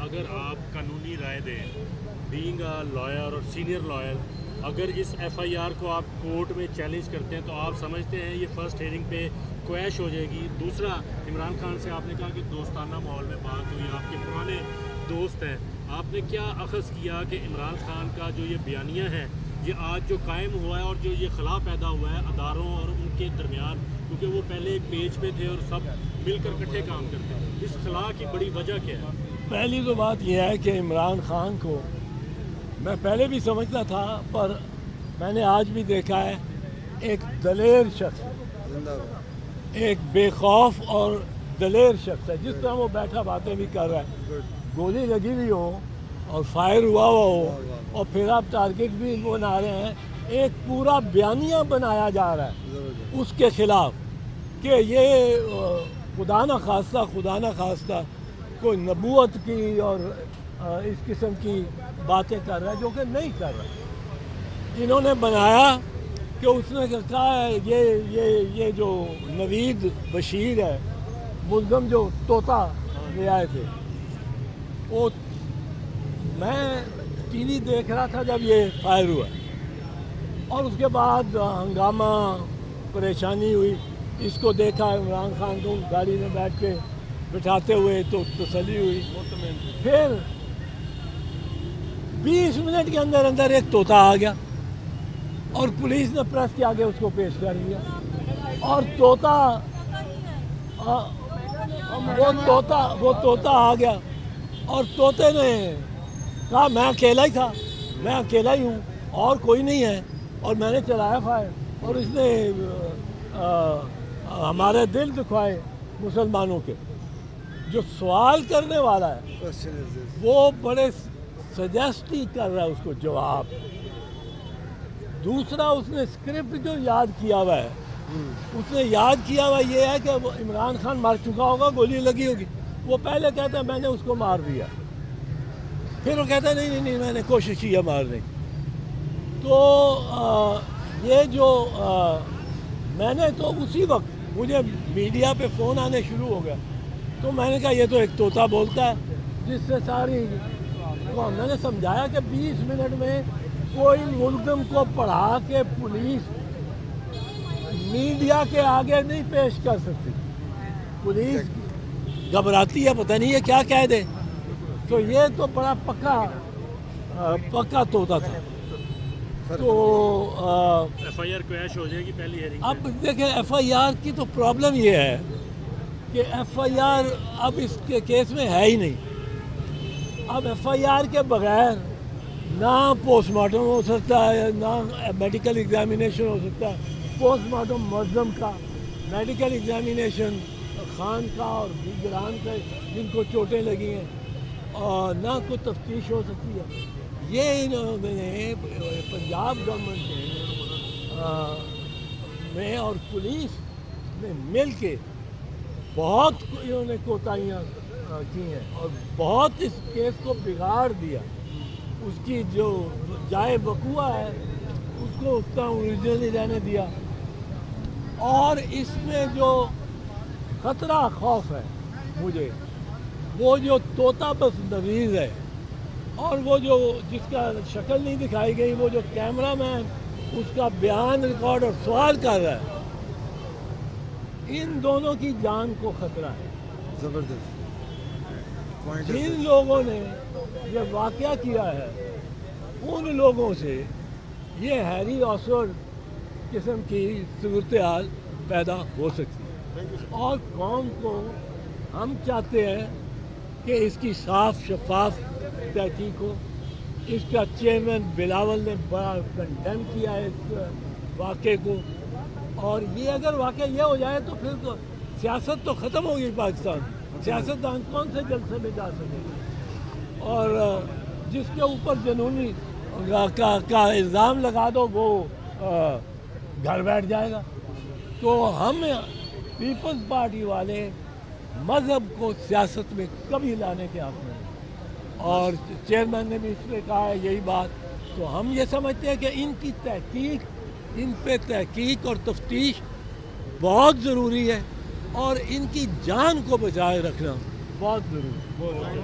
اگر آپ قانونی رائے دیں بینگ اے لائر اور سینئر لائر، اگر اس ایف آئی آر کو آپ کورٹ میں چیلنج کرتے ہیں تو آپ سمجھتے ہیں یہ فرسٹ ہیئرنگ پہ کویش ہو جائے گی؟ دوسرا، عمران خان سے آپ نے کہا کہ دوستانہ ماحول میں بات ہوئی، آپ کے پرانے دوست ہیں، آپ نے کیا اخذ کیا کہ عمران خان کا جو یہ بیانیہ ہے یہ آج جو قائم ہوا ہے اور جو یہ خلا پیدا ہوا ہے اداروں اور ان کے درمیان، کیونکہ وہ پہلے ایک پیج پہ تھے اور سب مل کر اکٹھے کام کرتے ہیں، اس خلا کی بڑی وجہ کیا ہے؟ پہلی تو بات یہ ہے کہ عمران خان کو میں پہلے بھی سمجھتا تھا، پر میں نے آج بھی دیکھا ہے ایک دلیر شخص ہے، ایک بے خوف اور دلیر شخص ہے۔ جس طرح وہ بیٹھا باتیں بھی کر رہا ہے، گولی لگی ہوئی ہو اور فائر ہوا ہو اور پھر آپ ٹارگٹ بھی بنا رہے ہیں، ایک پورا بیانیہ بنایا جا رہا ہے اس کے خلاف کہ یہ خدا نہ خواستہ کوئی نبوت کی اور اس قسم کی باتیں کر رہا ہے، جو کہ نہیں کر رہا۔ انہوں نے بنایا کہ اس نے کہا ہے یہ جو نوید بشیر ہے، ملزم جو طوطا لے آئے تھے، وہ میں ٹی وی دیکھ رہا تھا جب یہ فائر ہوا اور اس کے بعد ہنگامہ پریشانی ہوئی، اس کو دیکھا عمران خان کو گاڑی میں بیٹھ کے بٹھاتے ہوئے تو تسلی ہوئی، پھر 20 منٹ کے اندر اندر ایک طوطا آ گیا اور پولیس نے پریس کے آگے اس کو پیش کر دیا، اور وہ طوطا آ گیا اور طوطے نے کہا میں اکیلا ہی ہوں اور کوئی نہیں ہے، اور میں نے چلایا فائر، اور اس نے ہمارے دل دکھائے مسلمانوں کے۔ جو سوال کرنے والا ہے وہ بڑے سجیسٹ ہی کر رہا ہے اس کو جواب۔ دوسرا، اس نے اسکرپٹ جو یاد کیا ہوا ہے، اس نے یاد کیا ہوا یہ ہے کہ وہ عمران خان مر چکا ہوگا، گولی لگی ہوگی، وہ پہلے کہتا ہے میں نے اس کو مار دیا، پھر وہ کہتا ہے نہیں میں نے کوشش کی ہے مارنے کی۔ تو یہ جو میں نے تو اسی وقت مجھے میڈیا پہ فون آنے شروع ہو گیا، تو میں نے کہا یہ تو ایک طوطا بولتا ہے جس سے ساری، میں نے سمجھایا کہ 20 منٹ میں کوئی ملزم کو پڑھا کے پولیس میڈیا کے آگے نہیں پیش کر سکتی، پولیس گھبراتی ہے، پتہ نہیں یہ کیا کہہ دے۔ تو یہ تو بڑا پکا طوطا تھا۔ تو ایف آئی آر کویش ہو جائے گی پہلی ہیئرنگ؟ اب دیکھیں ایف آئی آر کی تو پرابلم یہ ہے کہ ایف آئی آر اب اس کے کیس میں ہے ہی نہیں۔ اب ایف آئی آر کے بغیر نہ پوسٹ مارٹم ہو سکتا ہے، نہ میڈیکل ایگزامینیشن ہو سکتا ہے۔ پوسٹ مارٹم ملزم کا، میڈیکل ایگزامینیشن خان کا اور دیگران کا جن کو چوٹیں لگی ہیں، اور نہ کوئی تفتیش ہو سکتی ہے۔ یہ انہوں نے پنجاب گورنمنٹ میں اور پولیس نے مل کے بہت انہوں نے کوتاہیاں کی ہیں اور بہت اس کیس کو بگاڑ دیا۔ اس کی جو جائے وقوع ہے اس کو اس کا اوریجنلی رہنے دیا، اور اس میں جو خطرہ خوف ہے مجھے، وہ جو طوطا بس نویز ہے، اور وہ جو جس کا شکل نہیں دکھائی گئی، وہ جو کیمرہ مین اس کا بیان ریکارڈ اور سوال کر رہا ہے، ان دونوں کی جان کو خطرہ ہے۔ زبردست جن لوگوں نے یہ واقعہ کیا ہے ان لوگوں سے یہ ہیری آسور قسم کی صورتحال پیدا ہو سکتی ہے، اور قوم کو ہم چاہتے ہیں کہ اس کی صاف شفاف تحقیق ہو۔ اس کا چیئرمین بلاول نے بڑا کنڈیم کیا ہے اس واقعے کو، اور یہ اگر واقعہ یہ ہو جائے تو پھر تو سیاست تو ختم ہوگی پاکستان۔ سیاستدان کون سے جلسے میں جا سکے گا، اور جس کے اوپر جنونی کا الزام لگا دو وہ گھر بیٹھ جائے گا۔ تو ہم پیپلز پارٹی والے مذہب کو سیاست میں کبھی لانے کے حق میں ہیں، اور چیئرمین نے بھی اس پہ کہا ہے یہی بات۔ تو ہم یہ سمجھتے ہیں کہ ان کی تحقیق، ان پہ تحقیق اور تفتیش بہت ضروری ہے، اور ان کی جان کو بچائے رکھنا بہت ضروری ہے۔